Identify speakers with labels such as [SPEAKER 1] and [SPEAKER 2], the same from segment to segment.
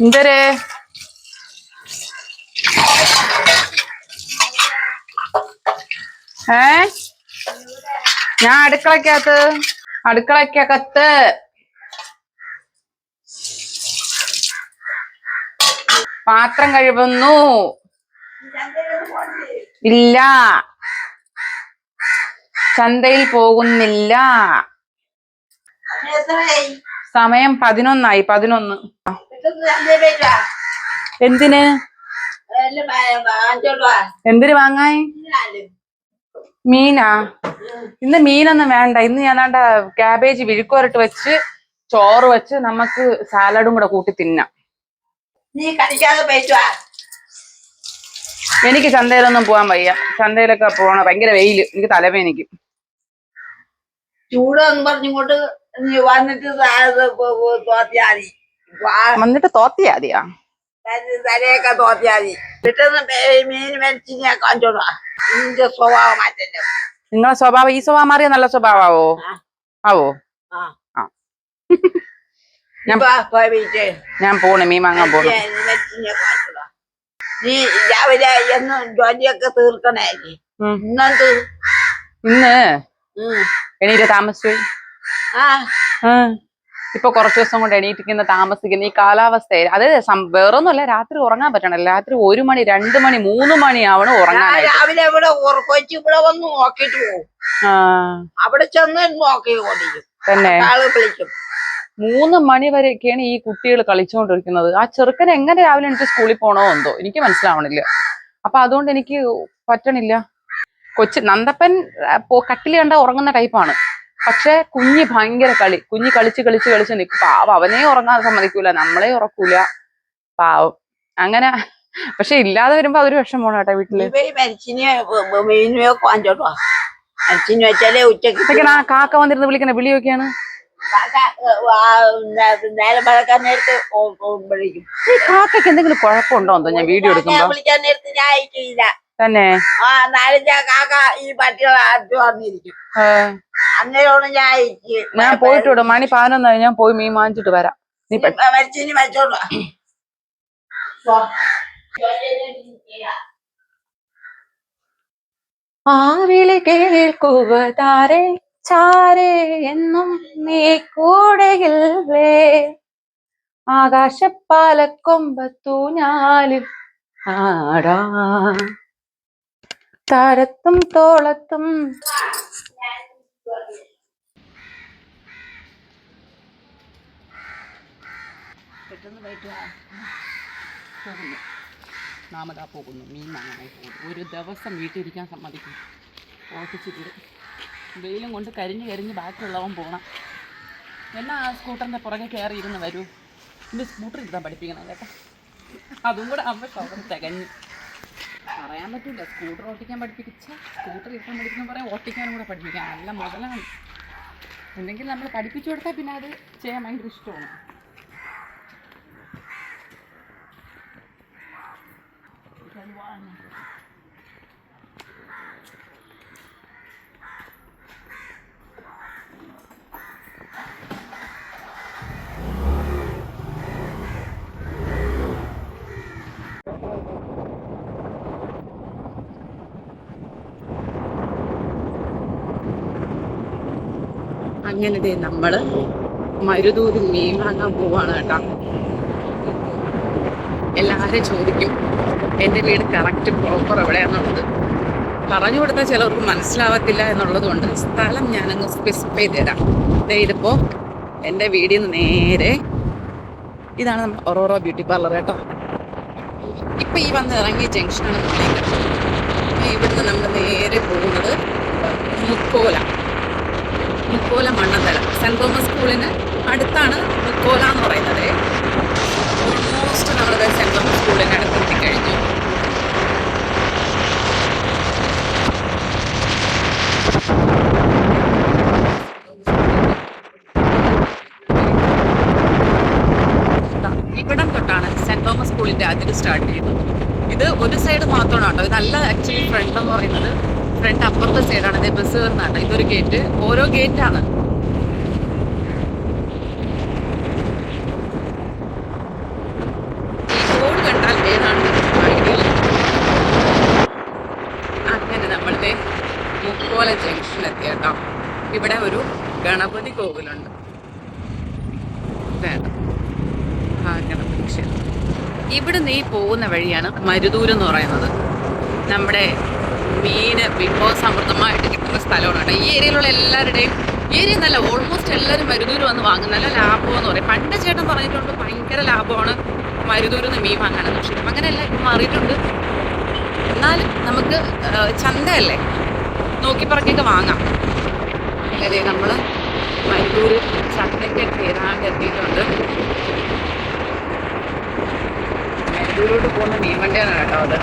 [SPEAKER 1] എന്തരേ ഞാൻ അടുക്കളക്കകത്ത് പാത്രം കഴുകുന്നു. ഇല്ല, ചന്തയിൽ പോകുന്നില്ല. സമയം 11 11. എന്തിന് വാങ്ങാൻ? മീനാ? ഇന്ന് മീനൊന്നും വേണ്ട. ഇന്ന് ഞാനാണ്ട ക്യാബേജ് വിഴുക്കുവരട്ട് വെച്ച് ചോറ് വെച്ച് നമുക്ക് സാലഡും കൂടെ കൂട്ടി തിന്നാം. എനിക്ക് ചന്തയിലൊന്നും പോകാൻ വയ്യ. ചന്തയിലൊക്കെ പോണ ഭയങ്കര വെയില്, എനിക്ക് തലവേദനിക്കും.
[SPEAKER 2] ചൂടെന്ന് പറഞ്ഞിങ്ങോട്ട്
[SPEAKER 1] വന്നിട്ട് തോത്തിയാ മതിയാ?
[SPEAKER 2] തലയൊക്കെ തോത്തിയാ മതി. പെട്ടെന്ന് മീൻ മേടിച്ച് കാണിച്ചോളാ. നിന്റെ സ്വഭാവം മാറ്റല്ലേ?
[SPEAKER 1] നിങ്ങളെ സ്വഭാവം ഈ സ്വഭാവം മാറിയ നല്ല സ്വഭാവോ? ആവോ? ഞാൻ പോണു, മീൻ വാങ്ങാൻ പോണു.
[SPEAKER 2] നീ രാവിലെ എന്നും ജോലിയൊക്കെ തീർക്കണേ. ഇന്നെന്ത്?
[SPEAKER 1] ഇന്ന് എണീറ്റ് താമസിച്ചു. ഇപ്പൊ കുറച്ചു ദിവസം കൊണ്ട് എണീറ്റിരിക്കുന്ന താമസിക്കുന്ന ഈ കാലാവസ്ഥ അത് വേറൊന്നുമല്ല. രാത്രി ഉറങ്ങാൻ പറ്റണല്ലോ. രാത്രി 1 മണി 2 മണി 3 മണിയാവണം ഉറങ്ങാൻ.
[SPEAKER 2] രാവിലെ ഇവിടെ കൊച്ചു ഇവിടെ വന്ന് നോക്കിട്ട് പോകും. അവിടെ ചെന്ന് നോക്കിക്കൊണ്ടിരിക്കും.
[SPEAKER 1] തന്നെ
[SPEAKER 2] വിളിക്കും.
[SPEAKER 1] 3 മണി വരെയൊക്കെയാണ് ഈ കുട്ടികൾ കളിച്ചുകൊണ്ടിരിക്കുന്നത്. ആ ചെറുക്കൻ എങ്ങനെ രാവിലെ എനിക്ക് സ്കൂളിൽ പോണോ എന്തോ എനിക്ക് മനസ്സിലാവണില്ല. അപ്പൊ അതുകൊണ്ട് എനിക്ക് പറ്റണില്ല. നന്ദപ്പൻ കട്ടിൽ കണ്ട ഉറങ്ങുന്ന ടൈപ്പാണ്. പക്ഷെ കുഞ്ഞ് ഭയങ്കര കുഞ്ഞ് കളിച്ച് നിൽക്കും. പാവം, അവനെ ഉറങ്ങാൻ സമ്മതിക്കൂല, നമ്മളെ ഉറക്കൂല. പാവം അങ്ങനെ. പക്ഷെ ഇല്ലാതെ വരുമ്പോ അതൊരു വിഷമമാണ് കേട്ടോ വീട്ടില്. കാക്ക വന്നിരുന്ന് വിളിക്കണ വിളിയൊക്കെയാണ്. കാക്കയ്ക്ക് എന്തെങ്കിലും കുഴപ്പമുണ്ടോ എന്തോ? ഞാൻ വീഡിയോ എടുക്കുമ്പോ തന്നെ
[SPEAKER 2] ഈ പട്ടികൾ വന്നിരിക്കും. അന്നേരമാണ്
[SPEAKER 1] ഞാൻ പോയിട്ട് വിടും. മണി 11 ഞാൻ പോയി മീൻ വാങ്ങിച്ചിട്ട് വരാം. നീ
[SPEAKER 2] വെച്ചോളൂ.
[SPEAKER 1] ആ വിളി കേൾക്കുക താരേ ചാരേ എന്നും നീ കൂടെയില്ലേ, ആകാശപ്പാലക്കൊമ്പത്തൂഞ്ഞാലിൽ ആടാ താരത്തും തോളത്തും. നാമതാ പോകുന്നു, മീൻ വാങ്ങാനായി പോകുന്നു. ഒരു ദിവസം വീട്ടിലിരിക്കാൻ സമ്മതിക്കും. ഓട്ടിച്ചിട്ട് വെയിലും കൊണ്ട് കരിഞ്ഞ് ബാക്കിയുള്ളവൻ പോകണം. എന്നാ ആ സ്കൂട്ടറിൻ്റെ പുറകെ കയറി ഇരുന്ന് വരൂ. എൻ്റെ സ്കൂട്ടർ ഇരുത്താൻ പഠിപ്പിക്കണം കേട്ടോ. അതും കൂടെ ആകുമ്പോൾ ഷോപ്പർ തികഞ്ഞു. പറയാൻ പറ്റില്ല. സ്കൂട്ടർ ഓട്ടിക്കാൻ പഠിപ്പിച്ച സ്കൂട്ടർ ഇരുത്താൻ പഠിക്കുന്ന പറയാൻ ഓട്ടിക്കാനും കൂടെ പഠിപ്പിക്കാം. നല്ല മുതലാണ്. എന്തെങ്കിലും നമ്മൾ പഠിപ്പിച്ചു കൊടുത്താൽ പിന്നെ അത് ചെയ്യാൻ ഭയങ്കര ഇഷ്ടമാണ്. അങ്ങനെ നമ്മള് മരുതൂരിൽ മീൻ വാങ്ങാൻ പോവാണ് കേട്ടോ. എല്ലാവരും ചോദിക്കും എൻ്റെ വീട് കറക്റ്റ് പ്രോപ്പർ എവിടെയാണെന്നുള്ളത്. പറഞ്ഞു കൊടുത്താൽ ചിലവർക്ക് മനസ്സിലാവത്തില്ല എന്നുള്ളത് കൊണ്ട് സ്ഥലം ഞാനങ്ങ് സ്പെസിഫൈ തരാം. ഇതിപ്പോൾ എൻ്റെ വീടിൽ നിന്ന് നേരെ ഇതാണ് നമ്മൾ ഒറോറോ ബ്യൂട്ടി പാർലർ കേട്ടോ. ഇപ്പം ഈ വന്ന് ഇറങ്ങിയ ജംഗ്ഷനാണ് നമ്മളേക്ക്. ഇവിടുന്ന് നമ്മൾ നേരെ പോകുന്നത് മുക്കോല മണ്ണന്തല സെൻറ് തോമസ് സ്കൂളിന് അടുത്താണ് മുക്കോല എന്ന് പറയുന്നത്. ഓൾമോസ്റ്റ് നമ്മളത് സെൻറ് തോമസ് സ്കൂളിന് അടുത്തെത്തി കഴിഞ്ഞു. ഇവിടം തൊട്ടാണ് സെൻറ് തോമസ് സ്കൂളിൻ്റെ അതിര് സ്റ്റാർട്ട് ചെയ്യുന്നത്. ഇത് ഒരു സൈഡ് മാത്രമാണ് കേട്ടോ. ഇതല്ല ആക്ച്വലി ഫ്രണ്ട് എന്ന് പറയുന്നത്. ഫ്രണ്ട് അപ്പുറത്തെ സൈഡാണ്. ഇത് ബസ് കയറുന്നതാണ്. ഇതൊരു ഗേറ്റ്, ഓരോ ഗേറ്റാണ്. ജംഗ്ഷൻ. ഇവിടുന്ന് ഈ പോകുന്ന വഴിയാണ് മരുതൂർ എന്ന് പറയുന്നത്. നമ്മുടെ മീന് വിഭവസമൃദ്ധമായിട്ട് കിട്ടുന്ന സ്ഥലമാണ് കേട്ടോ. ഈ ഏരിയയിലുള്ള എല്ലാവരുടെയും, ഏരിയ നല്ല ഓൾമോസ്റ്റ് എല്ലാവരും മരുതൂർ വന്ന് വാങ്ങും. നല്ല ലാഭം എന്ന് പറയും. പണ്ട് ചേട്ടൻ പറഞ്ഞിട്ടുണ്ട് ഭയങ്കര ലാഭമാണ് മരുതൂരിൽ നിന്ന് മീൻ വാങ്ങാനെന്ന്. പക്ഷേ അങ്ങനെയല്ല, മാറിയിട്ടുണ്ട്. എന്നാലും നമുക്ക് ചന്തയല്ലേ, നോക്കി പറക്കൊക്കെ വാങ്ങാം. അല്ലേ, നമ്മൾ മരുതൂർ ചന്തയ്ക്ക് എത്തിയിട്ടുണ്ട്. മരുതൂരോട്ട് പോകുന്ന മീൻ വണ്ടിയാണ് കേട്ടോ അത്.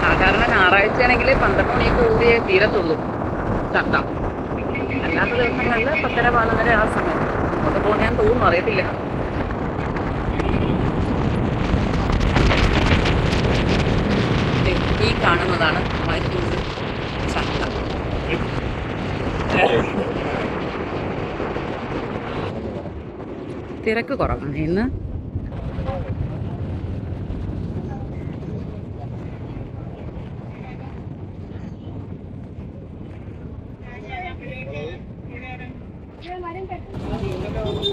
[SPEAKER 1] സാധാരണ ഞായറാഴ്ചയാണെങ്കിൽ 12 മണിയൊക്കെ ഓടിയേ തീരത്തുള്ളൂ ചന്ത. അല്ലാത്ത ദിവസങ്ങളിൽ 10:15 ആ സമയം അങ്ങോട്ട് പോകുന്ന തോന്നുന്നു, അറിയത്തില്ല. ഈ കാണുന്നതാണ് മരുതൂർ ചന്ത. തിരക്ക് കുറവാണ് ഇന്ന്.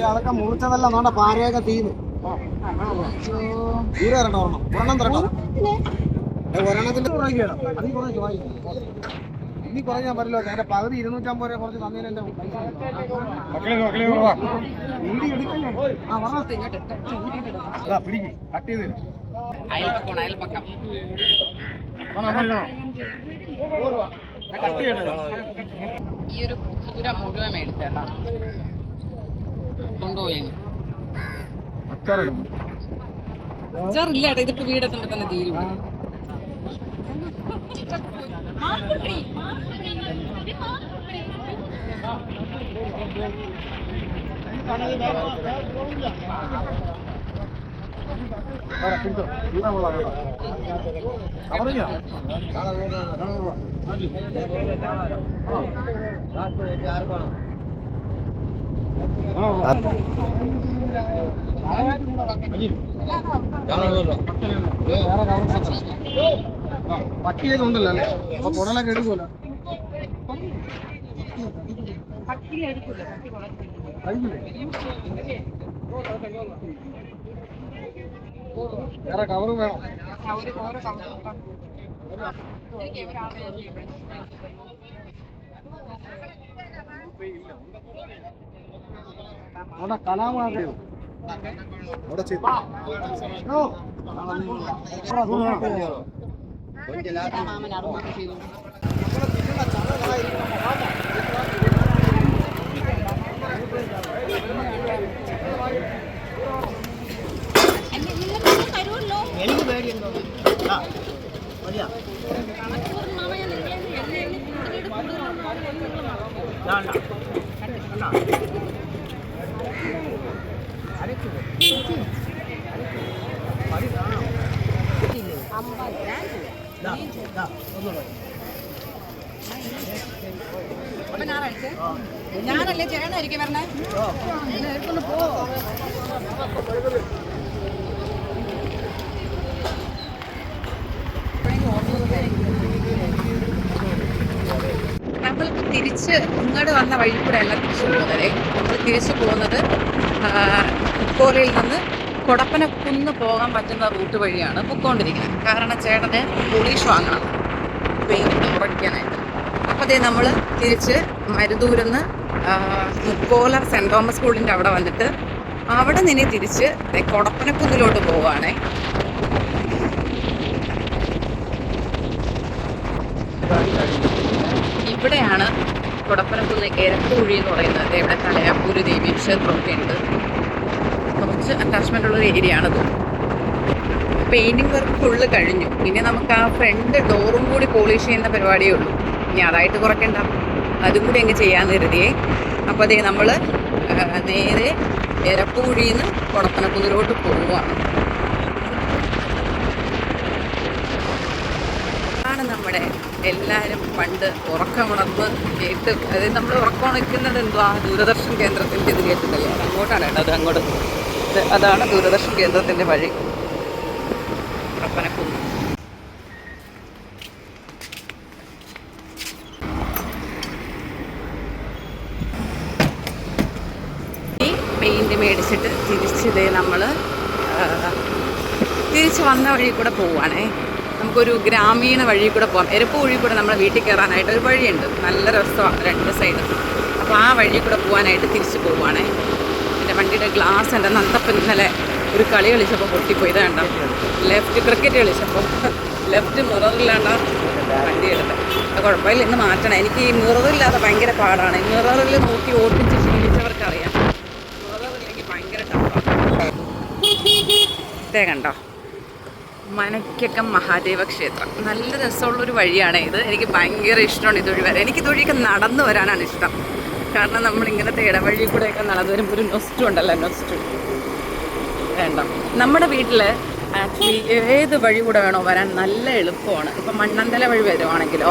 [SPEAKER 3] അതൊക്കെ മുറിച്ചതല്ല, നോണ്ട പാരയൊക്കെ തീന്ന് ദൂരെ തരണ്ട. ഒരെണ്ണം തരട്ടോ, ഒരെണ്ണത്തിന്റെ ഇനി കുറഞ്ഞാൽ പറ്റില്ല. എന്റെ പകുതി 250 രൂപ കുറച്ച് തന്നതിന് എന്റെ
[SPEAKER 1] അയൽപക്കം ഈ ഒരു ചൂര മുഴുവൻ മേടിച്ചേട്ടാ കൊണ്ടുപോയി. അച്ചാറില്ല ഏട്ടാ, ഇതിപ്പോ വീടെത്തുമ്പോ തന്നെ തീരും.
[SPEAKER 3] പട്ടിയൊന്നുണ്ടല്ലോ അല്ലേ, അപ്പൊ കുടലൊക്കെ എടുക്കൂല. വേറെ കവറും വേണം. അവിടെ കലാമാറിയോ അവിടെ എനിക്ക് പേടിയുണ്ടോ?
[SPEAKER 1] ഞാനല്ലേ ചേട്ടനായിരിക്കും വരണേ. നമ്മൾ തിരിച്ച് ഇങ്ങോട്ട് വന്ന വഴി കൂടെ അല്ല തിരിച്ചു പോകുന്നത്. നമ്മൾ തിരിച്ചു പോകുന്നത് മുക്കോലയിൽ നിന്ന് കൊടപ്പനക്കുന്ന് പോകാൻ പറ്റുന്ന റൂട്ട് വഴിയാണ് പൊക്കോണ്ടിരിക്കുന്നത്. കാരണം ചേട്ടന് പോളിഷ് വാങ്ങണം പെയിന്റ് ഉറയ്ക്കാനായിട്ട്. അപ്പോൾ അതേ നമ്മൾ തിരിച്ച് മരുതൂരിന്ന് മുക്കോല സെൻറ് തോമസ് സ്കൂളിൻ്റെ അവിടെ വന്നിട്ട് അവിടെ നിന്ന് തിരിച്ച് കൊടപ്പനക്കുന്നിലോട്ട് പോവുകയാണേ. ഇവിടെയാണ് കൊടപ്പനക്കുന്ന് എരപ്പുഴി എന്ന് പറയുന്നത്. ഇവിടെ തലയാപ്പൂര് ദേവി ക്ഷേത്രമൊക്കെ ഉണ്ട്. കുറച്ച് അറ്റാച്ച്മെൻ്റ് ഉള്ളൊരു ഏരിയ ആണത്. പെയിൻറ്റിങ് വർക്ക് ഫുള്ള് കഴിഞ്ഞു. ഇനി നമുക്ക് ആ ഫ്രണ്ട് ഡോറും കൂടി പോളിഷ് ചെയ്യുന്ന പരിപാടിയേ ഉള്ളൂ. ഇനി അതായിട്ട് കുറയ്ക്കണ്ട, അതും കൂടി അങ്ങ് ചെയ്യാമെന്ന് കരുതിയേ. അപ്പോൾ അതേ നമ്മൾ നേരെ എരപ്പുഴിയിൽ നിന്ന് കൊടപ്പനക്കുന്നിലോട്ട് പോവുകയാണ്. ആണ് നമ്മുടെ എല്ലാവരും പണ്ട് ഉറക്കമുണർന്ന് കേട്ട്, അതായത് നമ്മൾ ഉറക്കമുണക്കുന്നത് എന്തുവാ, ദൂരദർശൻ കേന്ദ്രത്തിൻ്റെ ഇത് കേട്ടിട്ടല്ലേ, അങ്ങോട്ടാണ് കേട്ടോ. അത് അങ്ങോട്ട് അതാണ് ദൂരദർശൻ കേന്ദ്രത്തിൻ്റെ വഴി. കൊടപ്പനക്കുന്ന് ഈ പെയിൻറ് മേടിച്ചിട്ട് തിരിച്ചിതേ നമ്മൾ തിരിച്ച് വന്ന വഴി കൂടെ പോവുകയാണേ. നമുക്കൊരു ഗ്രാമീണ വഴി കൂടെ പോകാം. എരപ്പ് വഴി കൂടെ നമ്മുടെ വീട്ടിൽ കയറാനായിട്ട് ഒരു വഴിയുണ്ട്, നല്ല രസമാണ് രണ്ട് സൈഡും. അപ്പോൾ ആ വഴി കൂടെ പോകാനായിട്ട് തിരിച്ച് പോവുകയാണേ. എൻ്റെ വണ്ടിയുടെ ഗ്ലാസ് എൻ്റെ നന്തപ്പം ഇന്നലെ ഒരു കളി കളിച്ചപ്പോൾ പൊട്ടിപ്പോയി. ഇതാണ്ട ലെഫ്റ്റ് ക്രിക്കറ്റ് കളിച്ചപ്പോൾ ലെഫ്റ്റ് മിററില്ലാണ്ട വണ്ടി എടുത്തത്. അത് കുഴപ്പമില്ല, ഇന്ന് മാറ്റണം. എനിക്ക് ഈ മിററില്ലാതെ ഭയങ്കര പാടാണ്. മിററിൽ നോക്കി ഓടിച്ച് ശീലിച്ചവർക്കറിയാം, മിററില്ലെങ്കിൽ ഭയങ്കര ടഫാണ്. ഇതേ കണ്ടോ, മനക്കകം മഹാദേവ ക്ഷേത്രം. നല്ല രസമുള്ളൊരു വഴിയാണ് ഇത്. എനിക്ക് ഭയങ്കര ഇഷ്ടമാണ് ഇതുവഴി വരാൻ. എനിക്ക് ഇതുവഴിയൊക്കെ നടന്നു വരാനാണ് ഇഷ്ടം. കാരണം നമ്മളിങ്ങനത്തെ ഇടവഴി കൂടെയൊക്കെ നടന്നു വരുമ്പോൾ ഒരു നൊസ്റ്റു ഉണ്ടല്ലോ, നൊസ്റ്റു വേണ്ട. നമ്മുടെ വീട്ടിൽ ആക്ച്വലി ഏത് വഴി കൂടെ വേണോ വരാൻ നല്ല എളുപ്പമാണ്. ഇപ്പം മണ്ണന്തല വഴി വരുവാണെങ്കിലോ,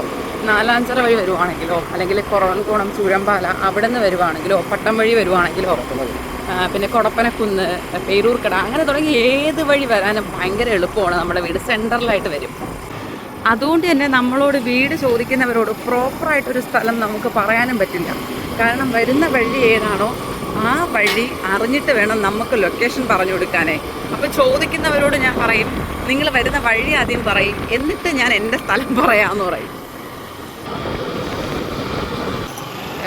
[SPEAKER 1] നാലാഞ്ചിറ വഴി വരുവാണെങ്കിലോ, അല്ലെങ്കിൽ കുറവൻകോണം ചൂഴമ്പാല അവിടെ നിന്ന് വരുവാണെങ്കിലോ, പട്ടം വഴി വരുവാണെങ്കിലോ, പിന്നെ കൊടപ്പനക്കുന്ന്, പേരൂർക്കട, അങ്ങനെ തുടങ്ങി ഏത് വഴി വരാനും ഭയങ്കര എളുപ്പമാണ്. നമ്മുടെ വീട് സെൻറ്ററിലായിട്ട് വരും. അതുകൊണ്ട് തന്നെ നമ്മളോട് വീട് ചോദിക്കുന്നവരോട് പ്രോപ്പറായിട്ടൊരു സ്ഥലം നമുക്ക് പറയാനും പറ്റില്ല. കാരണം വരുന്ന വഴി ഏതാണോ ആ വഴി അറിഞ്ഞിട്ട് വേണം നമുക്ക് ലൊക്കേഷൻ പറഞ്ഞു കൊടുക്കാനേ. അപ്പോൾ ചോദിക്കുന്നവരോട് ഞാൻ പറയും, നിങ്ങൾ വരുന്ന വഴി ആദ്യം പറയും, എന്നിട്ട് ഞാൻ എൻ്റെ സ്ഥലം പറയാമെന്ന് പറയും.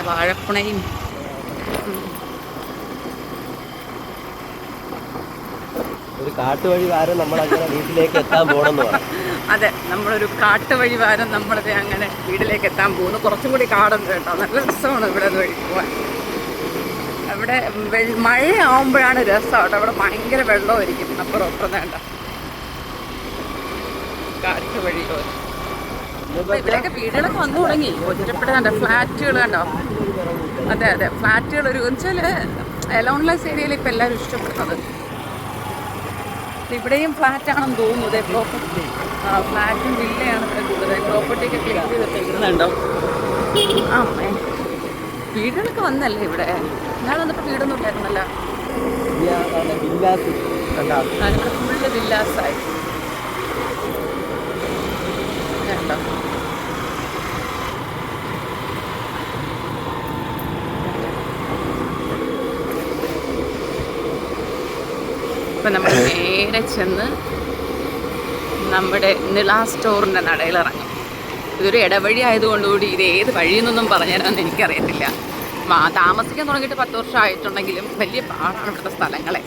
[SPEAKER 1] വാഴപ്പുണയും
[SPEAKER 4] ഒരു കാട്ടുവഴി വാരം നമ്മളങ്ങനെ വീട്ടിലേക്ക് എത്താൻ പോകണമെന്ന് പറയാം.
[SPEAKER 1] അതെ, നമ്മളൊരു കാട്ടുവഴി വാരം നമ്മളത് അങ്ങനെ വീട്ടിലേക്ക് എത്താൻ പോകുന്നു. കുറച്ചും കൂടി കാടുണ്ട് കേട്ടോ, നല്ല രസമാണ് ഇവിടെ വഴി പോകാൻ. അവിടെ മഴയാവുമ്പോഴാണ് രസം കേട്ടോ, അവിടെ ഭയങ്കര വെള്ളമായിരിക്കും. അപ്പുറം അപ്പുറം വേണ്ട കാട്ടുവഴി. ഇവിടെയൊക്കെ വീടുകളൊക്കെ വന്നു തുടങ്ങി, ഒറ്റപ്പെടുന്നുണ്ട് ഫ്ലാറ്റുകൾ കണ്ടോ. അതെ അതെ, ഫ്ലാറ്റുകൾ ഒരു വെച്ചാൽ എലോൺലെസ് ഏരിയയിൽ ഇപ്പം എല്ലാവരും ഇഷ്ടപ്പെടുന്നത്. ഇവിടെയും ഫ്ലാറ്റാണെന്ന് തോന്നുന്നത്. പ്രോപ്പർട്ടി ഫ്ലാറ്റും വില്ലയാണ് ഇവിടെ കൂടുതൽ. പ്രോപ്പർട്ടിയൊക്കെ ക്ലിയർ ചെയ്തിട്ടുണ്ടോ. ആ വീടുകളൊക്കെ വന്നല്ലേ ഇവിടെ. ഞാൻ വന്നപ്പോൾ വീടൊന്നും ഇല്ലായിരുന്നല്ലോ. ഇവിടെ ഫുള്ള് വില്ലാസായി കണ്ടോ. ഇപ്പം നമ്മൾ നേരെ ചെന്ന് നമ്മുടെ നിള സ്റ്റോറിൻ്റെ നടയിലിറങ്ങും. ഇതൊരു ഇടവഴി ആയതുകൊണ്ടുകൂടി ഇത് ഏത് വഴിയെന്നൊന്നും പറഞ്ഞുതരാമെന്ന് എനിക്കറിയത്തില്ല. താമസിക്കാൻ തുടങ്ങിയിട്ട് 10 വർഷം ആയിട്ടുണ്ടെങ്കിലും വലിയ പാടാണ് ഇവിടുത്തെ സ്ഥലങ്ങളെ.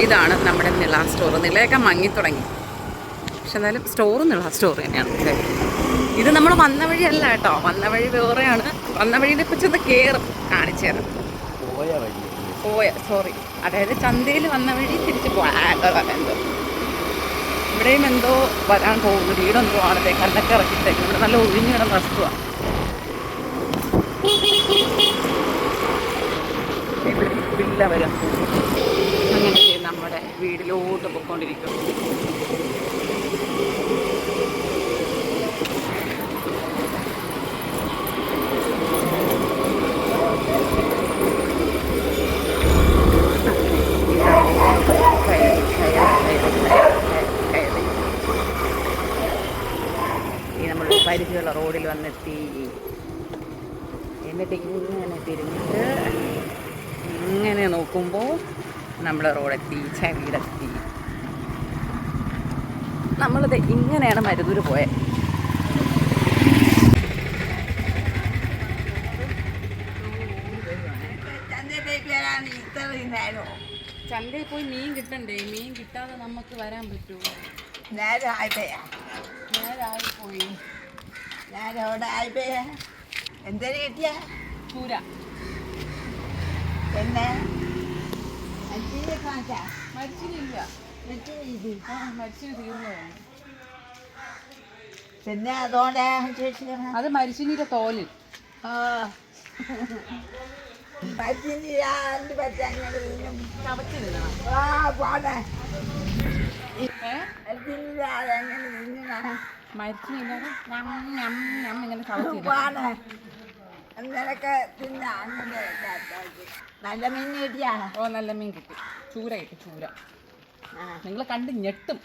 [SPEAKER 1] ഇതാണ് നമ്മുടെ നിള സ്റ്റോർ. നിളയൊക്കെ മങ്ങിത്തുടങ്ങി, പക്ഷെ എന്നാലും സ്റ്റോർ നിള സ്റ്റോർ തന്നെയാണ്. ഇത് നമ്മൾ വന്ന വഴിയല്ല കേട്ടോ, വന്ന വഴി വേറെയാണ്. വന്ന വഴിയിൽ ഇപ്പം ചെന്ന് കയറും, കാണിച്ചു തരാം. സോറി, അതായത് ചന്തയിൽ വന്ന വഴി തിരിച്ച് പോകാൻ എന്തോ ഇവിടെയും എന്തോ വരാൻ പോകുന്നു. വീടെന്തോ ആണല്ലേ, കല്ലൊക്കെ ഇറക്കിയിട്ടേക്കും. ഇവിടെ നല്ല ഒഴിഞ്ഞു കിടന്ന വസ്തുവാണ്. വില്ല വരും. അങ്ങനെ നമ്മുടെ വീട്ടിലോട്ട് പോയിക്കൊണ്ടിരിക്കും. പരിചയമുള്ള റോഡിൽ വന്നെത്തി. എന്നിട്ട് ഇങ്ങനെ തിരിഞ്ഞിട്ട് ഇങ്ങനെ നോക്കുമ്പോൾ നമ്മുടെ റോഡെത്തി, വീടെത്തി. നമ്മളിത് ഇങ്ങനെയാണ് മരുതൂർ പോയത്. ചന്തയിൽ പോയി മീൻ കിട്ടണ്ടേ? മീൻ കിട്ടാതെ നമുക്ക് വരാൻ പറ്റുമോ? നേരായിപ്പോയി.
[SPEAKER 2] എന്തൊരു കിട്ടിയ
[SPEAKER 1] ചൂര
[SPEAKER 2] പിന്നെ
[SPEAKER 1] മരിച്ചില്ല. മരിച്ചിന് തീർന്നു.
[SPEAKER 2] പിന്നെ അതുകൊണ്ട്
[SPEAKER 1] അത് മരിച്ചിനിയുടെ തോല്.
[SPEAKER 2] നല്ല മീൻ കിട്ടിയാ?
[SPEAKER 1] ഓ, നല്ല മീൻ കിട്ടി. ചൂര കിട്ടി, ചൂര. നിങ്ങൾ കണ്ട് ഞെട്ടും.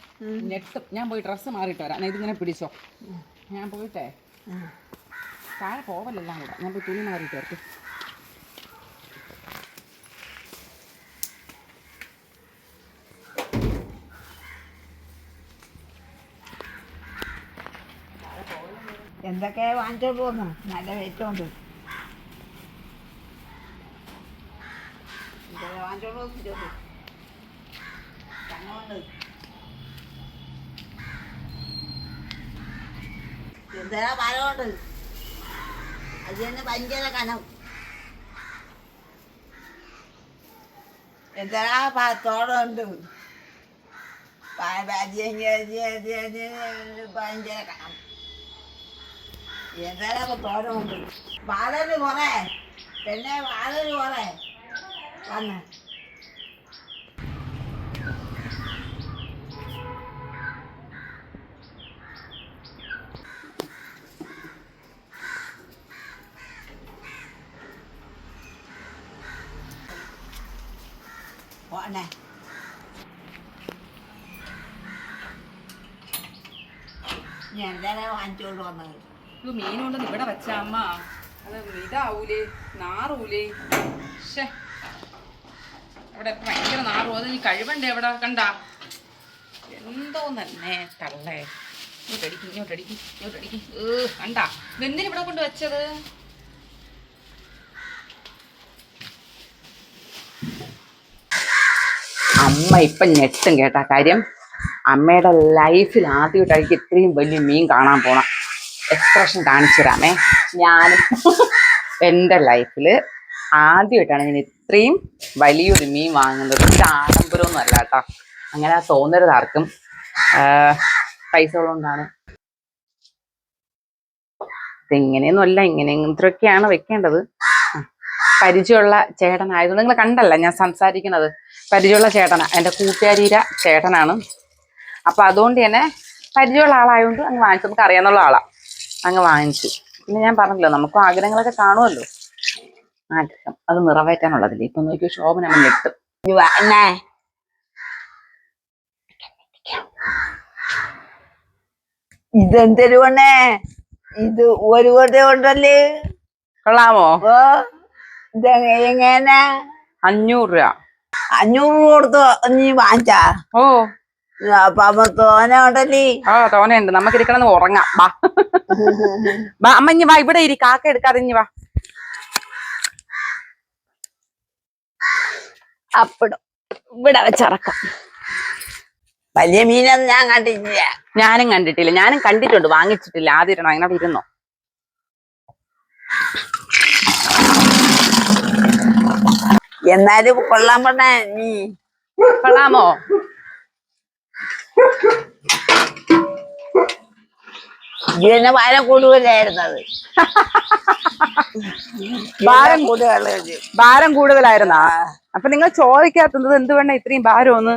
[SPEAKER 1] ഞാൻ പോയി ഡ്രസ്സ് മാറിയിട്ട് വരാം. ഇതിങ്ങനെ പിടിച്ചോ. ഞാൻ പോയിട്ടേ താഴെ പോവലെല്ലാം കൂടെ. ഞാൻ പോയി തുണി മാറിയിട്ട് വരട്ടെ.
[SPEAKER 2] എന്തൊക്കെ വാങ്ങിച്ചോണ്ട് പോന്നു നല്ല വെച്ചോണ്ട് വാങ്ങിച്ചോണ്ട് പോന്നു കണ്ണുകൊണ്ട് എന്താ മരമുണ്ട് അത് തന്നെ ഭയങ്കര കനം എന്താ തോടുണ്ട് ഭയങ്കര കണം എന്താ തോടുണ്ട് വാഴന് കുറേ പിന്നെ വാഴന് കുറേ വന്ന് പോണേ ഞാൻ എന്തായാലും വാങ്ങിച്ചോണ്ട് വന്നത്
[SPEAKER 1] ഇത് മീനുണ്ടെന്ന് ഇവിടെ വെച്ച അമ്മ അത് ഇതാവൂലേ നാറൂലേ ഷേ അവിടെ ഭയങ്കര നാറും അത് നീ കഴിവണ്ടേ എവിടെ കണ്ട എന്തോ തന്നെ തള്ളേ ഇങ്ങോട്ടടിക്കും കണ്ടാ ഇതെന്തിന് ഇവിടെ കൊണ്ട് വെച്ചത് അമ്മ ഇപ്പം ഞെട്ടും കേട്ടാ കാര്യം അമ്മയുടെ ലൈഫിൽ ആദ്യമായിട്ടായിരിക്കും ഇത്രയും വലിയ മീൻ കാണാൻ പോണം എക്സ്പ്രഷൻ കാണിച്ചു തരാമേ ഞാനും എൻ്റെ ലൈഫിൽ ആദ്യമായിട്ടാണ് ഞാൻ ഇത്രയും വലിയൊരു മീൻ വാങ്ങുന്നത് ഇത് ആഡംബരമൊന്നും അല്ല കേട്ടോ അങ്ങനെ തോന്നരുത് ആർക്കും പൈസ ഉള്ളതുകൊണ്ടാണ് ഇതിങ്ങനെയൊന്നും അല്ല ഇത്രയൊക്കെയാണ് വെക്കേണ്ടത് പരിചയമുള്ള ചേട്ടനായതുകൊണ്ട് നിങ്ങൾ കണ്ടല്ല ഞാൻ സംസാരിക്കുന്നത് പരിചയമുള്ള ചേട്ടനാ എൻ്റെ കൂട്ടുകാരിയുടെ ചേട്ടനാണ് അപ്പൊ അതുകൊണ്ട് തന്നെ പരിചയമുള്ള ആളായതുകൊണ്ട് അങ്ങ് വാങ്ങിച്ചു നമുക്ക് അറിയാന്നുള്ള ആളാ അങ്ങ് വാങ്ങിച്ചു പിന്നെ ഞാൻ പറഞ്ഞല്ലോ നമുക്കും ആഗ്രഹങ്ങളൊക്കെ കാണുമല്ലോ ആഗ്രഹം അത് നിറവേറ്റാനുള്ളതില്ല ഇപ്പൊ നോക്കിയോ ശോഭന അങ്ങ് ഞെട്ടും
[SPEAKER 2] ഇതെന്തൊരു കൊണ്ടേ ഇത് ഒരു കൊണ്ടേ ഉണ്ടല്ലേ
[SPEAKER 1] കൊള്ളാമോ
[SPEAKER 2] ഇതെങ്ങനെ
[SPEAKER 1] 500 രൂപ
[SPEAKER 2] 500 കൊടുത്ത് നീ വാങ്ങിച്ചാ
[SPEAKER 1] ഓ
[SPEAKER 2] അപ്പൊ തോനെ ഉണ്ടല്ലേ
[SPEAKER 1] തോനെയുണ്ട് നമുക്ക് ഇരിക്കണമെന്ന് ഉറങ്ങാം വാ അമ്മ ഇഞ്ഞി വാ ഇവിടെ ഇരി കാക്ക എടുക്കാതെ ഇഞ്ഞി വാ അപ്പിടും ഇവിടെ വെച്ചിറക്കാം
[SPEAKER 2] വലിയ മീനൊന്നും ഞാൻ കണ്ടിട്ടില്ല
[SPEAKER 1] ഞാനും കണ്ടിട്ടില്ല ഞാനും കണ്ടിട്ടുണ്ട് വാങ്ങിച്ചിട്ടില്ല ആദ്യം ഇടണം അതിനോട് ഇരുന്നോ
[SPEAKER 2] എന്നാലും കൊള്ളാൻ പറഞ്ഞ നീ
[SPEAKER 1] കൊള്ളാമോ
[SPEAKER 2] ഇതിന് ഭാരം കൂടുതലായിരുന്നത്
[SPEAKER 1] ഭാരം കൂടുതലായിരുന്നാ അപ്പൊ നിങ്ങൾ ചോദിക്കാത്തത് എന്ത് വേണ്ട ഇത്രയും ഭാരമൊന്ന്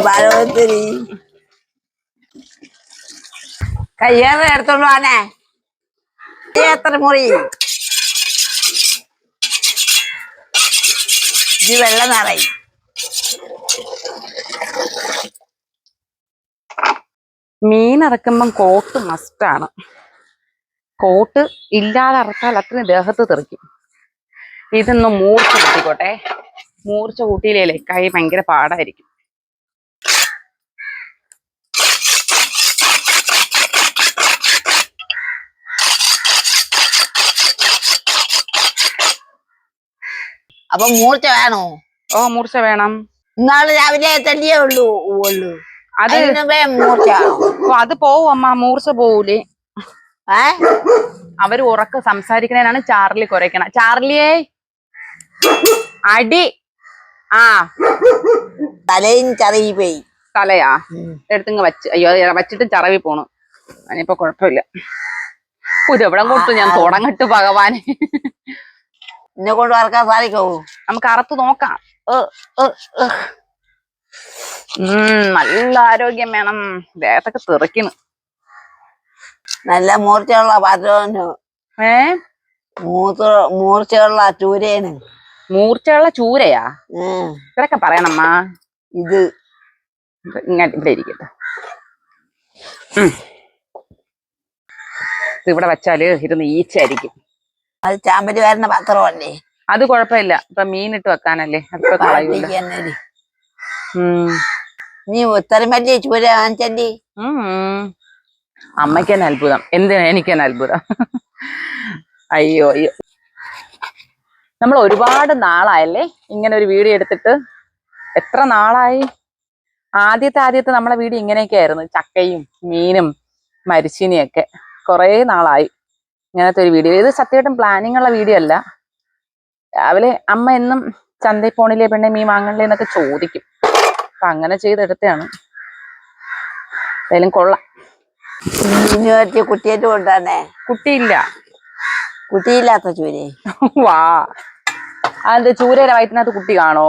[SPEAKER 2] ഭാരം ഒത്തിരി കയ്യേറെ എടുത്തോണ്ട് പോനെ എത്ര മുറി ഇത് വെള്ളം നിറയും
[SPEAKER 1] മീൻ ഇറക്കുമ്പം കോട്ട് മസ്റ്റാണ് കോട്ട് ഇല്ലാതെ ഇറക്കാൽ അത്രയും ദേഹത്ത് തെറിക്കും ഇതൊന്ന് മൂർച്ച കൂട്ടിക്കോട്ടെ മൂർച്ച കൂട്ടിയില്ലേ കൈ ഭയങ്കര പാടായിരിക്കും
[SPEAKER 2] അപ്പൊ മൂർച്ച വേണോ
[SPEAKER 1] ഓ മൂർച്ച വേണം
[SPEAKER 2] ഇന്നാള് രാവിലെ തന്നെയേ ഉള്ളൂ
[SPEAKER 1] അത്
[SPEAKER 2] മൂർച്ച
[SPEAKER 1] അത് പോവും അമ്മ മൂർച്ച പോവൂലേ അവര് ഉറക്കെ സംസാരിക്കണേനാണ് ചാർലി കുരയ്ക്കണ ചാർലിയേ അടി
[SPEAKER 2] തലയും ചതയി പോയി
[SPEAKER 1] തലയാ എടുത്തിങ്ങ് വച്ച് അയ്യോ വച്ചിട്ട് ചറവി പോണു അതിനിപ്പോ കുഴപ്പമില്ല എവിടം കൊടുത്തു ഞാൻ തുടങ്ങട്ട് ഭഗവാന്
[SPEAKER 2] എന്നെ കൊണ്ട് വറക്കാൻ സാധിക്കോ
[SPEAKER 1] നമുക്ക് അറുത്ത് നോക്കാം നല്ല ആരോഗ്യം വേണം ദേഹത്തൊക്കെ തെറിക്കുന്നു
[SPEAKER 2] നല്ല മൂർച്ചയുള്ള പാത്രമാണ് മൂർച്ചയുള്ള ചൂരയാണ്
[SPEAKER 1] മൂർച്ചയുള്ള ചൂരയാ ഇതൊക്കെ പറയണമ്മ
[SPEAKER 2] ഇത്
[SPEAKER 1] ഇങ്ങോട്ട് ഇവിടെ ഇരിക്കട്ടെ ഇവിടെ വെച്ചാല് ഇരുന്ന് ഈച്ചായിരിക്കും
[SPEAKER 2] അത് ചാമ്പല് വരുന്ന പാത്രമല്ലേ
[SPEAKER 1] അത് കുഴപ്പമില്ല ഇപ്പൊ മീനിട്ട് വെക്കാനല്ലേ അതിപ്പോ കളയൂല
[SPEAKER 2] നീ ഉത്തരം വലിയ ചൂര വാങ്ങിച്ചല്ലേ
[SPEAKER 1] അമ്മയ്ക്ക് തന്നെ അത്ഭുതം, എന്തിനാ എനിക്ക് തന്നെ അത്ഭുതം. അയ്യോ അയ്യോ, നമ്മൾ ഒരുപാട് നാളായല്ലേ ഇങ്ങനെ ഒരു വീഡിയോ എടുത്തിട്ട്? എത്ര നാളായി? ആദ്യത്തെ നമ്മളെ വീഡിയോ ഇങ്ങനെയൊക്കെ ആയിരുന്നു, ചക്കയും മീനും മരിച്ചീനിയൊക്കെ. കുറേ നാളായി ഇങ്ങനത്തെ ഒരു വീഡിയോ. ഇത് സത്യമായിട്ടും പ്ലാനിങ് ഉള്ള വീഡിയോ അല്ല. രാവിലെ അമ്മ എന്നും ചന്തയിൽ പോണില്ലേ പെണ്ണെ മീൻ വാങ്ങണില്ലേ എന്നൊക്കെ ചോദിക്കും. അപ്പൊ അങ്ങനെ ചെയ്തെടുത്തതാണ്. എന്തായാലും കൊള്ളാം.
[SPEAKER 2] കുട്ടിയായിട്ട് കൊണ്ടാണേ.
[SPEAKER 1] കുട്ടിയില്ല.
[SPEAKER 2] കുട്ടിയില്ലാത്ത ചൂര്.
[SPEAKER 1] വാ, അതെന്ത് ചൂരയുടെ വയറ്റിനകത്ത് കുട്ടി കാണോ?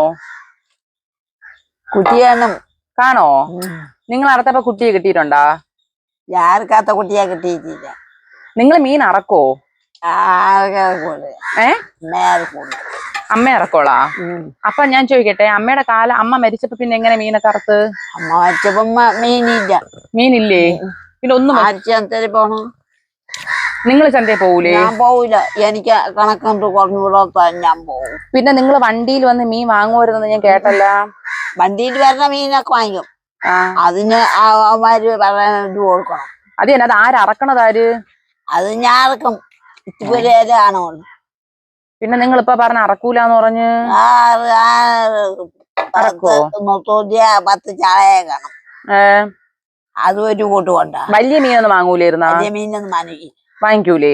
[SPEAKER 2] കുട്ടി കാണും.
[SPEAKER 1] കാണോ? നിങ്ങൾ അറുത്തപ്പോ കുട്ടിയെ കിട്ടിയിട്ടുണ്ടാ?
[SPEAKER 2] ആർക്കാത്ത കുട്ടിയെ കിട്ടിയിട്ടില്ല.
[SPEAKER 1] നിങ്ങൾ മീൻ അറക്കോ? അമ്മ ഇറക്കോളാ? അപ്പൊ ഞാൻ ചോദിക്കട്ടെ, അമ്മയുടെ അമ്മ മരിച്ചപ്പോ പിന്നെ എങ്ങനെ മീനൊക്കെ അറുത്ത്?
[SPEAKER 2] അമ്മ മരിച്ചപ്പോ മീനില്ല.
[SPEAKER 1] മീനില്ലേ? പിന്നെ ഒന്നും
[SPEAKER 2] പോണോ?
[SPEAKER 1] നിങ്ങൾ ചന്തയിൽ പോവൂലേ?
[SPEAKER 2] ഞാൻ പോവൂല, എനിക്ക് കണക്കുണ്ട് കുറഞ്ഞൂടാത്ത ഞാൻ പോവും.
[SPEAKER 1] പിന്നെ നിങ്ങൾ വണ്ടിയിൽ വന്ന് മീൻ വാങ്ങുമായിരുന്നെന്ന് ഞാൻ കേട്ടല്ല.
[SPEAKER 2] വണ്ടിയിൽ വരുന്ന മീനൊക്കെ വാങ്ങിക്കും. അതിന് അവന്മാര് പറയാൻ കൊടുക്കണം.
[SPEAKER 1] അത് തന്നെ, അത് ആരറക്കണതാര്? അത്
[SPEAKER 2] ഞാൻ ഇറക്കും. ഇതുപോലെയാണോ?
[SPEAKER 1] പിന്നെ നിങ്ങൾ ഇപ്പൊ പറഞ്ഞ അറക്കൂലെന്ന് പറഞ്ഞ്?
[SPEAKER 2] 10 ചാളയെ കാണും. അതും ഒരു കൂട്ട് കൊണ്ടാ.
[SPEAKER 1] വലിയ മീനൊന്നും വാങ്ങൂലായിരുന്നാ?
[SPEAKER 2] വലിയ മീനൊന്നും
[SPEAKER 1] വാങ്ങിക്കൂലേ?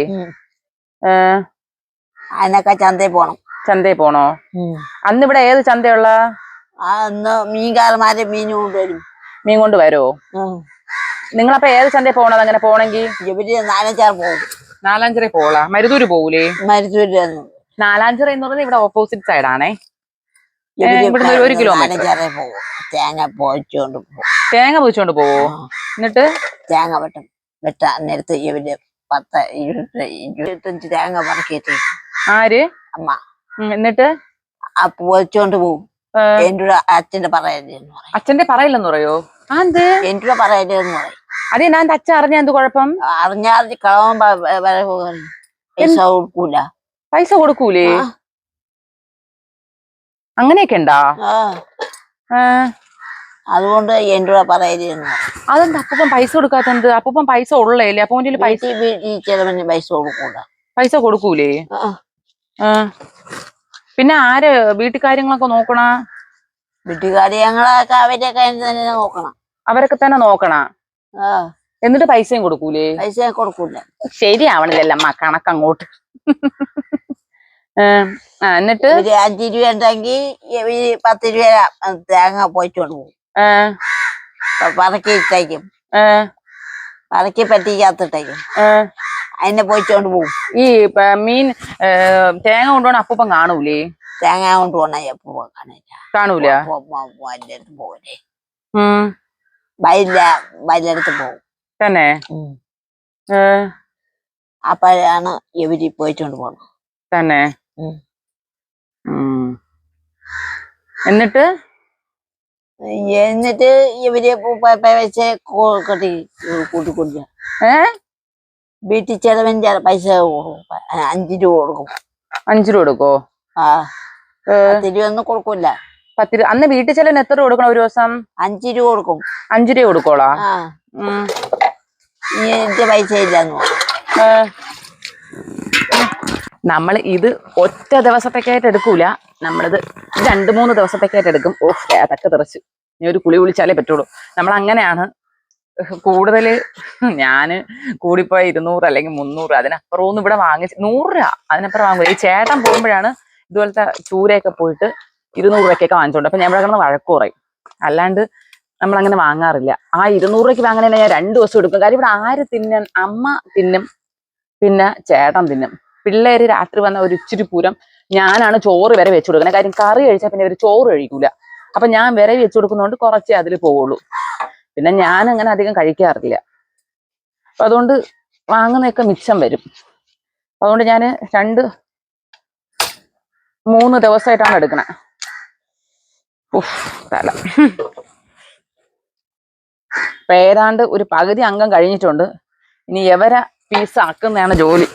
[SPEAKER 2] അതിനൊക്കെ ചന്തയിൽ പോണം.
[SPEAKER 1] ചന്തയിൽ പോണോ? അന്ന് ഇവിടെ ഏത് ചന്തയുള്ള?
[SPEAKER 2] അന്ന് മീൻകാരന്മാര് മീൻ കൊണ്ടുവരും.
[SPEAKER 1] മീൻ കൊണ്ട് വരുമോ? നിങ്ങളപ്പോ ഏത് ചന്തയിൽ പോണത്? അങ്ങനെ പോണെങ്കി
[SPEAKER 2] ഇവര് 4-5 പോകും.
[SPEAKER 1] 4-5 പോളാ? മരുതൂര് പോകൂലേ?
[SPEAKER 2] മരുതൂര്
[SPEAKER 1] 4-5 എന്ന് പറഞ്ഞാൽ ഇവിടെ ഓപ്പോസിറ്റ് സൈഡാണേ. ഇവിടുന്ന് 1 കിലോമീറ്റർ.
[SPEAKER 2] പോകും. തേങ്ങ പോയിച്ചോണ്ട് പോകും.
[SPEAKER 1] തേങ്ങ പൊതിച്ചോണ്ട് പോവോ? എന്നിട്ട്
[SPEAKER 2] തേങ്ങ വെട്ടാൻ നേരത്ത് ഇവര് 10-25 തേങ്ങ പറക്കിയിട്ട്.
[SPEAKER 1] ആര്?
[SPEAKER 2] അമ്മ.
[SPEAKER 1] എന്നിട്ട്
[SPEAKER 2] പോയിച്ചോണ്ട് പോകും. എന്റെ അച്ഛന്റെ പറയല്.
[SPEAKER 1] അച്ഛന്റെ പറയില്ലെന്ന് പറയോ?
[SPEAKER 2] എന്റെ പറയല് എന്ന് പറയും.
[SPEAKER 1] അതെ, ഞാൻ അച്ഛൻ അറിഞ്ഞ എന്ത് കുഴപ്പം?
[SPEAKER 2] അറിഞ്ഞാൽ കളവൻ പൈസ കൊടുക്കൂല.
[SPEAKER 1] പൈസ കൊടുക്കൂലേ? അങ്ങനെയൊക്കെ ഉണ്ടാ?
[SPEAKER 2] അതുകൊണ്ട് എന്റെ പറയല്.
[SPEAKER 1] അതെന്താ അപ്പൂപ്പൻ പൈസ കൊടുക്കാത്തത്? അപ്പൂപ്പൻ പൈസ ഉള്ളല്ലേ? അപ്പൊ പൈസ
[SPEAKER 2] ചിലവന് പൈസ കൊടുക്കൂല.
[SPEAKER 1] പൈസ കൊടുക്കൂലേ? പിന്നെ ആര് വീട്ടു കാര്യങ്ങളൊക്കെ നോക്കണ?
[SPEAKER 2] വീട്ടുകാര്യങ്ങളൊക്കെ അവരൊക്കെ തന്നെ നോക്കണം.
[SPEAKER 1] അവരൊക്കെ തന്നെ നോക്കണ? എന്നിട്ട് പൈസയും കൊടുക്കൂലേ?
[SPEAKER 2] പൈസ കൊടുക്കൂല.
[SPEAKER 1] ശരിയാവണില്ലല്ലോ അമ്മ കണക്കങ്ങോട്ട്. എന്നിട്ട്
[SPEAKER 2] 5 രൂപ ഉണ്ടെങ്കിൽ 10 രൂപ തേങ്ങ പോയിച്ചോണ്ട് പോകും. പറക്കിയിട്ടേക്കും. പറക്കി പെട്ടിക്കകത്തിട്ടേക്കും. അതിനെ പോയിച്ചോണ്ട് പോകും. ഈ
[SPEAKER 1] മീൻ തേങ്ങ കൊണ്ടുപോണ അപ്പൂപ്പൻ കാണൂലേ?
[SPEAKER 2] തേങ്ങ കൊണ്ടുപോണ അപ്പൂപ്പൻ
[SPEAKER 1] കാണൂല.
[SPEAKER 2] വയലിനടുത്ത് പോകൂലേ? വയലിനടുത്ത് പോകും
[SPEAKER 1] തന്നെ.
[SPEAKER 2] അപ്പോഴാണ് ഇവര് പോയിച്ചോണ്ട് പോകുന്നത്
[SPEAKER 1] തന്നെ. എന്നിട്ട്
[SPEAKER 2] ഇവര് വെച്ച് കൂട്ടിക്കൊടുക്ക. വീട്ടിൽ ചെലവിന് പൈസ 5 രൂപ കൊടുക്കും.
[SPEAKER 1] 5 രൂപ കൊടുക്കോ?
[SPEAKER 2] 10 രൂപ ഒന്നും കൊടുക്കൂല.
[SPEAKER 1] 10 രൂപ. അന്ന് വീട്ടിൽ ചെലവിന് എത്ര രൂപ കൊടുക്കണം ഒരു ദിവസം?
[SPEAKER 2] 5 രൂപ കൊടുക്കും.
[SPEAKER 1] 5 രൂപ കൊടുക്കോളാ?
[SPEAKER 2] എനിക്ക് പൈസ ഇല്ലെന്ന്.
[SPEAKER 1] നമ്മൾ ഇത് ഒറ്റ ദിവസത്തേക്കായിട്ട് എടുക്കൂല, നമ്മളിത് 2-3 ദിവസത്തേക്കായിട്ട് എടുക്കും. അതൊക്കെ തെറിച്ച് ഇനി ഒരു കുളി വിളിച്ചാലേ പറ്റുള്ളൂ. നമ്മൾ അങ്ങനെയാണ്. കൂടുതൽ ഞാന് കൂടിപ്പോയ 200 അല്ലെങ്കിൽ 300, അതിനപ്പുറമൊന്നും ഇവിടെ വാങ്ങിച്ച് 100 രൂപ അതിനപ്പുറം വാങ്ങുക. ഈ ചേട്ടൻ പോകുമ്പോഴാണ് ഇതുപോലത്തെ ചൂരയൊക്കെ പോയിട്ട് 200 രൂപയ്ക്കൊക്കെ വാങ്ങിച്ചോണ്ട്. അപ്പൊ ഞാൻ ഇവിടെ കിടന്ന് വഴക്ക് പറയും. അല്ലാണ്ട് നമ്മളങ്ങനെ വാങ്ങാറില്ല. ആ 200 രൂപയ്ക്ക് വാങ്ങണേ ഞാൻ 2 ദിവസം എടുക്കും. കാര്യം ഇവിടെ ആര് തിന്നാൻ? അമ്മ തിന്നും, പിന്നെ ചേട്ടൻ തിന്നും. പിള്ളേര് രാത്രി വന്ന ഒരു ഇച്ചിരി പൂരം ഞാനാണ് ചോറ് വരെ വെച്ചു കൊടുക്കുന്നത്. കാര്യം കറി കഴിച്ചാൽ പിന്നെ അവർ ചോറ് കഴിക്കൂല. അപ്പൊ ഞാൻ വരെ വെച്ചു കൊടുക്കുന്നതുകൊണ്ട് കുറച്ചേ അതിൽ പോവുള്ളൂ. പിന്നെ ഞാൻ അങ്ങനെ അധികം കഴിക്കാറില്ല. അപ്പൊ അതുകൊണ്ട് വാങ്ങുന്നതൊക്കെ മിച്ചം വരും. അതുകൊണ്ട് ഞാൻ 2-3 ദിവസമായിട്ടാണ് എടുക്കണേ. തല ഇപ്പൊ ഏതാണ്ട് ഒരു പകുതി അംഗം കഴിഞ്ഞിട്ടുണ്ട്. ഇനി എവരെ പീസ് ആക്കുന്നതാണ് ജോലി.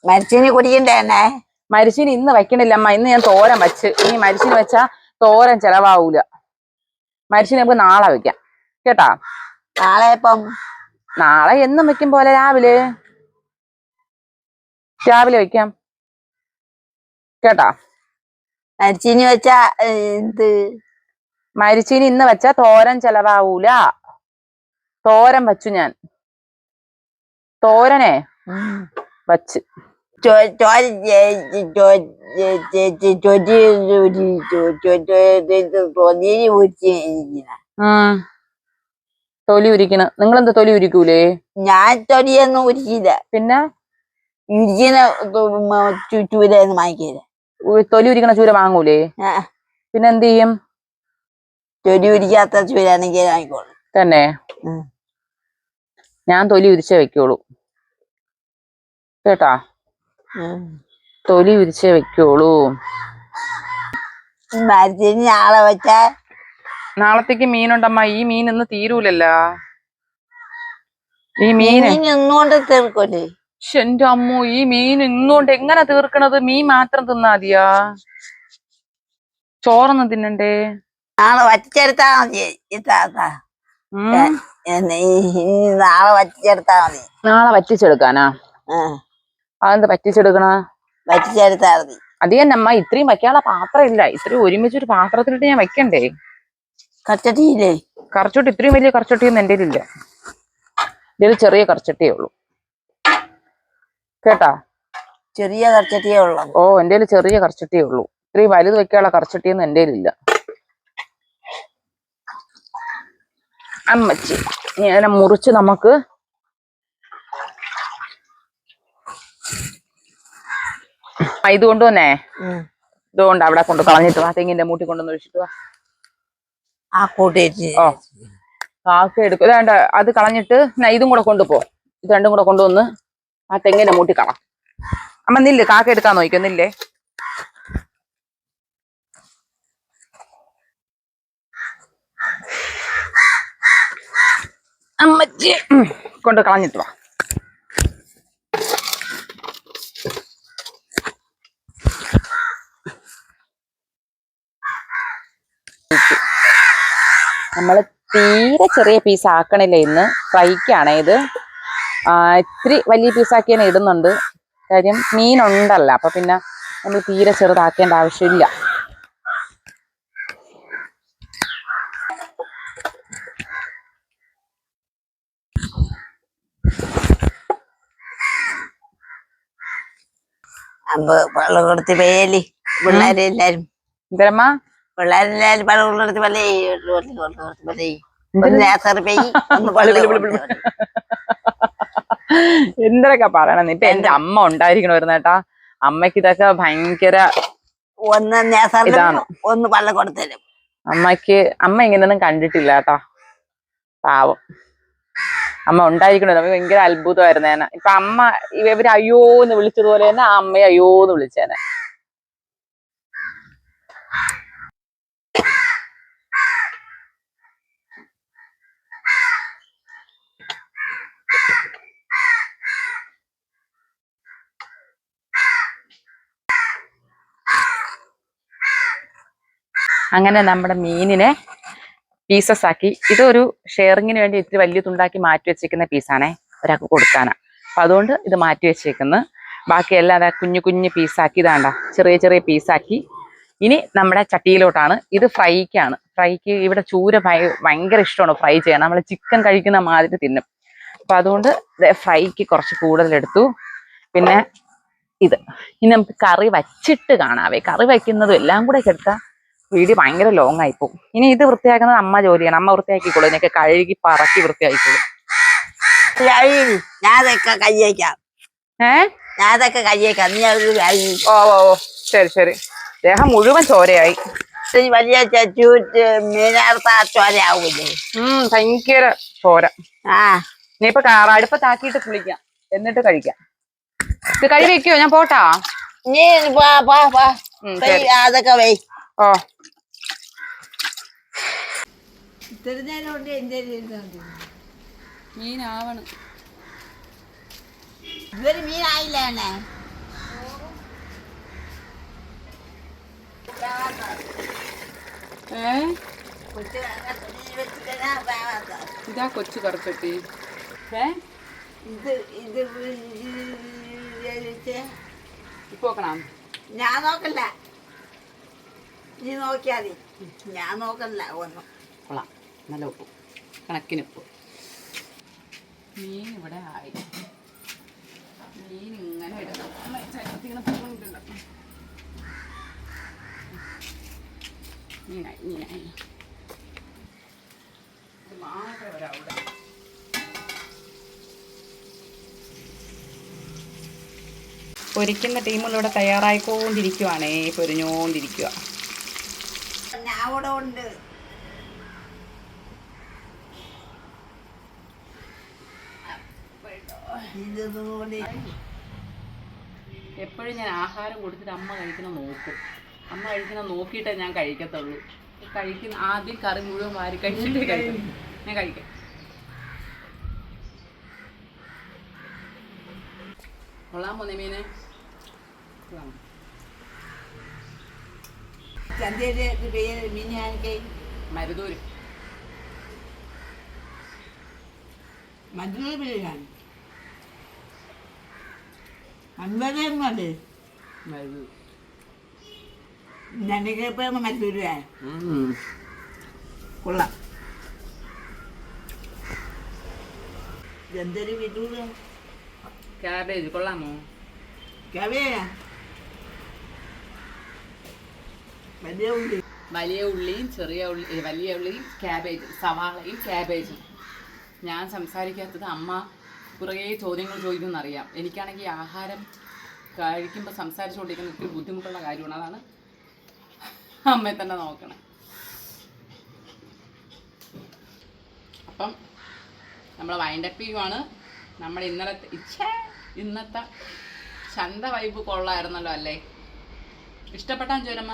[SPEAKER 2] മരിച്ചിനി കുടിക്കണ്ടേ?
[SPEAKER 1] മരിച്ചിനി ഇന്ന് വെക്കണില്ല അമ്മ. ഇന്ന് ഞാൻ തോരൻ വെച്ച്. ഇനി മരിച്ചിനി വെച്ചാ തോരൻ ചെലവാവൂല. മരിച്ചിനി നമുക്ക് നാളെ വെക്കാം കേട്ടാ.
[SPEAKER 2] നാളെ ഇപ്പം
[SPEAKER 1] നാളെ എന്നും വെക്കും പോലെ രാവിലെ വെക്കാം കേട്ടാ.
[SPEAKER 2] മരിച്ചിനി വെച്ചാ എന്ത്
[SPEAKER 1] മരിച്ചിനി ഇന്ന് വെച്ചാ തോരൻ ചെലവാവൂല. തോരൻ വച്ചു ഞാൻ. തോരനെ വച്ച് തൊലി ഉരിക്കണ. നിങ്ങളെന്താ തൊലി ഉരിക്കൂലേ?
[SPEAKER 2] ഞാൻ തൊലിയൊന്നും ഉരിക്കില്ല.
[SPEAKER 1] പിന്നെ
[SPEAKER 2] ഉരിക്കുന്ന ചൂരന്ന് വാങ്ങിക്കില്ല.
[SPEAKER 1] തൊലി ഉരിക്കണ ചൂര വാങ്ങൂലേ? പിന്നെ എന്ത് ചെയ്യും?
[SPEAKER 2] തൊലി ഉരിക്കാത്ത ചൂരാണെങ്കിൽ വാങ്ങിക്കോളൂ.
[SPEAKER 1] തന്നെ ഞാൻ തൊലി ഉരിച്ചേ വെക്കുള്ളൂ കേട്ടാ. തൊലി ഉരിച്ചേ വെക്കുള്ളൂ.
[SPEAKER 2] മരിച്ചിനി നാളെ വെച്ചാ
[SPEAKER 1] നാളത്തേക്ക് മീനുണ്ടമ്മ. ഈ മീൻ ഇന്ന് തീരൂലല്ലോ. ഈ മീന്
[SPEAKER 2] ഇന്നുകൊണ്ട് തീർക്കൂലേ?
[SPEAKER 1] എന്റെ അമ്മോ, ഈ മീൻ ഇന്നുകൊണ്ട് എങ്ങനെ തീർക്കണത്? മീൻ മാത്രം തിന്നാ മതിയാ? ചോറൊന്നും തിന്നണ്ടേ?
[SPEAKER 2] നാളെ വറ്റിച്ചെടുത്താ മതി. നാളെ വറ്റിച്ചെടുത്താ മതി.
[SPEAKER 1] നാളെ വറ്റിച്ചെടുക്കാനാ? അതെന്താ വറ്റിച്ചെടുക്കണ?
[SPEAKER 2] വറ്റിച്ചെടുത്താ മതി.
[SPEAKER 1] അത് തന്നെ അമ്മ, ഇത്രയും വെക്കാനുള്ള പാത്രം ഇല്ല. ഇത്രയും ഒരുമിച്ചൊരു പാത്രത്തിലിട്ട് ഞാൻ വെക്കണ്ടേ?
[SPEAKER 2] കറച്ചട്ടിയില്ലേ?
[SPEAKER 1] കറച്ചട്ടി ഇത്രയും വലിയ കറച്ചട്ടിയൊന്നും എൻ്റെ ഇല്ല. ഇതിൽ ചെറിയ കറച്ചട്ടിയേ ഉള്ളൂ കേട്ടാ.
[SPEAKER 2] ചെറിയ കറച്ചട്ടിയേ ഉള്ളൂ?
[SPEAKER 1] ഓ, എൻ്റെ ചെറിയ കറച്ചട്ടിയേ ഉള്ളൂ. ഇത്രയും വലുത് വെക്കാനുള്ള കറച്ചട്ടിയൊന്നും എൻ്റെ ഇല്ല. അമ്മച്ചി ഇങ്ങനെ മുറിച്ച് നമുക്ക് ഇത് കൊണ്ടുവന്നേ. ഇതുകൊണ്ട് അവിടെ കൊണ്ട് കളഞ്ഞിട്ട് വാ. തെങ്ങിന്റെ മൂട്ടി കൊണ്ടുവന്ന് ഒഴിച്ചിട്ട് വാ.
[SPEAKER 2] ആ കൂട്ടി.
[SPEAKER 1] ഓ, കാക്ക എടുക്കും. വേണ്ട, അത് കളഞ്ഞിട്ട് ഇതും കൂടെ കൊണ്ടുപോ. ഇത് രണ്ടും കൂടെ കൊണ്ടുവന്ന് ആ തെങ്ങിന്റെ മൂട്ടി കള. അമ്മ നില്ല്, കാക്ക എടുക്കാൻ നോക്കുന്നില്ലേ? അമ്മച്ചി കൊണ്ട് കളഞ്ഞിട്ട് വാ. നമ്മള് തീരെ ചെറിയ പീസ് ആക്കണില്ല ഇന്ന്. ഫ്രൈക്കാണേ ഇത്. ഇത്തിരി വലിയ പീസാക്കിയാണ് ഇടുന്നുണ്ട്. കാര്യം മീനുണ്ടല്ല, അപ്പൊ പിന്നെ നമ്മൾ തീരെ ചെറുതാക്കേണ്ട ആവശ്യമില്ല.
[SPEAKER 2] വെള്ളം കൊടുത്ത് പേലി പിള്ളേരെല്ലാരും.
[SPEAKER 1] എന്തരമ്മ?
[SPEAKER 2] പിള്ളേരെല്ലാരും വെള്ളം കൊടുത്ത് പലേ
[SPEAKER 1] എന്തൊക്കെ പറയണം. ഇപ്പൊ എന്റെ അമ്മ ഉണ്ടായിരിക്കണമായിരുന്നു കേട്ടാ. അമ്മക്ക് ഇതൊക്കെ ഭയങ്കര
[SPEAKER 2] ഇതാണ്. ഒന്ന് വെള്ളം കൊടുത്തരും.
[SPEAKER 1] അമ്മ ഇങ്ങനെയൊന്നും കണ്ടിട്ടില്ല കേട്ടാ. പാവം അമ്മ ഉണ്ടായിരിക്കണോ. നമുക്ക് ഭയങ്കര അത്ഭുതമായിരുന്നേനെ. ഇപ്പൊ അമ്മ ഇവര് അയ്യോന്ന് വിളിച്ചതുപോലെ തന്നെ ആ അമ്മയെ അയ്യോന്ന് വിളിച്ചേനെ. അങ്ങനെ നമ്മുടെ മീനിനെ പീസസ് ആക്കി. ഇതൊരു ഷെയറിങ്ങിന് വേണ്ടി ഇത്തിരി വലിയ തുണ്ടാക്കി മാറ്റി വെച്ചേക്കുന്ന പീസാണേ, ഒരാൾക്ക് കൊടുക്കാനാ. അപ്പൊ അതുകൊണ്ട് ഇത് മാറ്റി വെച്ചേക്കുന്നു. ബാക്കിയെല്ലാം അതാ കുഞ്ഞു കുഞ്ഞു പീസാക്കി. ഇതാണ്ട ചെറിയ ചെറിയ പീസാക്കി. ഇനി നമ്മുടെ ചട്ടിയിലോട്ടാണ്. ഇത് ഫ്രൈക്കാണ്. ഫ്രൈക്ക് ഇവിടെ ചൂര ഭയങ്കര ഇഷ്ടമാണ് ഫ്രൈ ചെയ്യാൻ. നമ്മൾ ചിക്കൻ കഴിക്കുന്ന മാതിരി തിന്നും. അപ്പൊ അതുകൊണ്ട് ഫ്രൈക്ക് കുറച്ച് കൂടുതലെടുത്തു. പിന്നെ ഇത് ഇനി നമുക്ക് കറി വച്ചിട്ട് കാണാവേ. കറി വയ്ക്കുന്നതും എല്ലാം കൂടെ എടുത്താൽ വീഡിയോ ഭയങ്കര ലോങ് ആയിപ്പോവും. ഇനി ഇത് വൃത്തിയാക്കുന്നത് അമ്മ ജോലിയാണ്. അമ്മ വൃത്തിയാക്കിക്കോളൂ. ഇതിനൊക്കെ കഴുകി പറക്കി വൃത്തിയാക്കിക്കോളും.
[SPEAKER 2] ഞാനതൊക്കെ കയ്യേക്കാം. ഞാനതൊക്കെ കയ്യേക്കാം. നീ
[SPEAKER 1] ഓ ഓ ശരി ശരി. ദേഹം മുഴുവൻ ചോരയായി.
[SPEAKER 2] വലിയ മീനാർത്ത ചോരയാവൂലേ?
[SPEAKER 1] ഭയങ്കര ചോര.
[SPEAKER 2] ആ,
[SPEAKER 1] ഇനിയിപ്പൊ അടുപ്പത്താക്കിയിട്ട് കുളിക്കാം, എന്നിട്ട് കഴിക്കാം. ഇത് കഴി വെക്കോ? ഞാൻ പോട്ടാ.
[SPEAKER 2] നീ അതൊക്കെ വൈ.
[SPEAKER 1] ഓ, മീനാവണം.
[SPEAKER 2] ഇവര് മീനായില്ലേ? കൊച്ചു നീ വെച്ചിട്ടാ വേവാത്ത
[SPEAKER 1] ഇതാ കൊച്ചു കറുക്കട്ടി.
[SPEAKER 2] ഇത് ഇത് വെച്ച്
[SPEAKER 1] ഇപ്പൊ നോക്കണം.
[SPEAKER 2] ഞാൻ നോക്കല്ല, നീ നോക്കിയാ മതി. ഞാൻ നോക്കല്ല ഒന്നും.
[SPEAKER 1] കൊള്ളാം, നല്ല ഉപ്പ്, കണക്കിന് ഉപ്പ്. മീൻ ഇവിടെ ആയി. മീൻ ഇങ്ങനെ ഇടണം. ഇങ്ങനെ പോകുന്നുണ്ട്. മീനായി മീനായി. ഇത് മാത്രമേ വരാവിടെ. പൊരിക്കുന്ന ടീമുകളിവിടെ തയ്യാറായിക്കൊണ്ടിരിക്കുവാണേ, പൊരിഞ്ഞോണ്ടിരിക്കുക.
[SPEAKER 2] ഞാൻ ഇവിടെ ഉണ്ട്.
[SPEAKER 1] എപ്പോഴും ഞാൻ ആഹാരം കൊടുത്തിട്ട് അമ്മ കഴിക്കുന്ന നോക്കും. അമ്മ കഴിക്കുന്ന നോക്കിയിട്ടേ ഞാൻ കഴിക്കത്തുള്ളൂ. ആദ്യം കറി മുഴുവൻ വാരി കഴിച്ചിട്ടേ കഴിക്കും. ഞാൻ കഴിക്കാം. കൊള്ളാൻ പോന്നേ മീന്. മരുതൂര്.
[SPEAKER 2] മധുര ബിരിയാണി അമ്പതേ
[SPEAKER 1] മരുതൂർ.
[SPEAKER 2] ನನಗೆ ಮದ್ದೂರು കൊള്ളാം. എന്തൊരു വിദൂര
[SPEAKER 1] ക്യാബേജ് കൊള്ളാമോ?
[SPEAKER 2] ക്യാബേജാ വലിയ ഉള്ളി,
[SPEAKER 1] വലിയ ഉള്ളിയും ചെറിയ ഉള്ളി, വലിയ ഉള്ളിയും ക്യാബേജും, സവാളയും ക്യാബേജും. ഞാൻ സംസാരിക്കാത്തത് അമ്മ കുറേ ചോദ്യങ്ങൾ ചോദിക്കുമെന്നറിയാം. എനിക്കാണെങ്കിൽ ആഹാരം കഴിക്കുമ്പോൾ സംസാരിച്ചുകൊണ്ടിരിക്കുന്ന ഒത്തിരി ബുദ്ധിമുട്ടുള്ള കാര്യമാണ്. അതാണ് അമ്മയെ തന്നെ നോക്കണം. അപ്പം നമ്മൾ വൈൻഡപ്പ് ചെയ്യുവാണ്. നമ്മുടെ ഇന്നത്തെ ചന്ത വൈബ് കൊള്ളായിരുന്നല്ലോ അല്ലേ? ഇഷ്ടപ്പെട്ടാൻ ചോരമ്മ?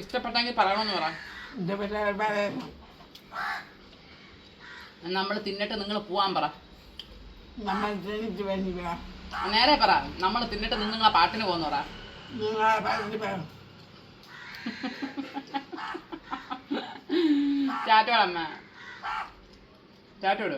[SPEAKER 1] ഇഷ്ടപ്പെട്ടെങ്കിൽ പറയണമെന്ന് പറ. നമ്മൾ തിന്നിട്ട് നിങ്ങൾ പോവാൻ പറ. നേരെ പറ, നമ്മൾ തിന്നിട്ട് നിങ്ങളെ പാട്ടിന് പോകുന്ന പറ. ടാറ്റോടമ്മ, ടാറ്റോട്.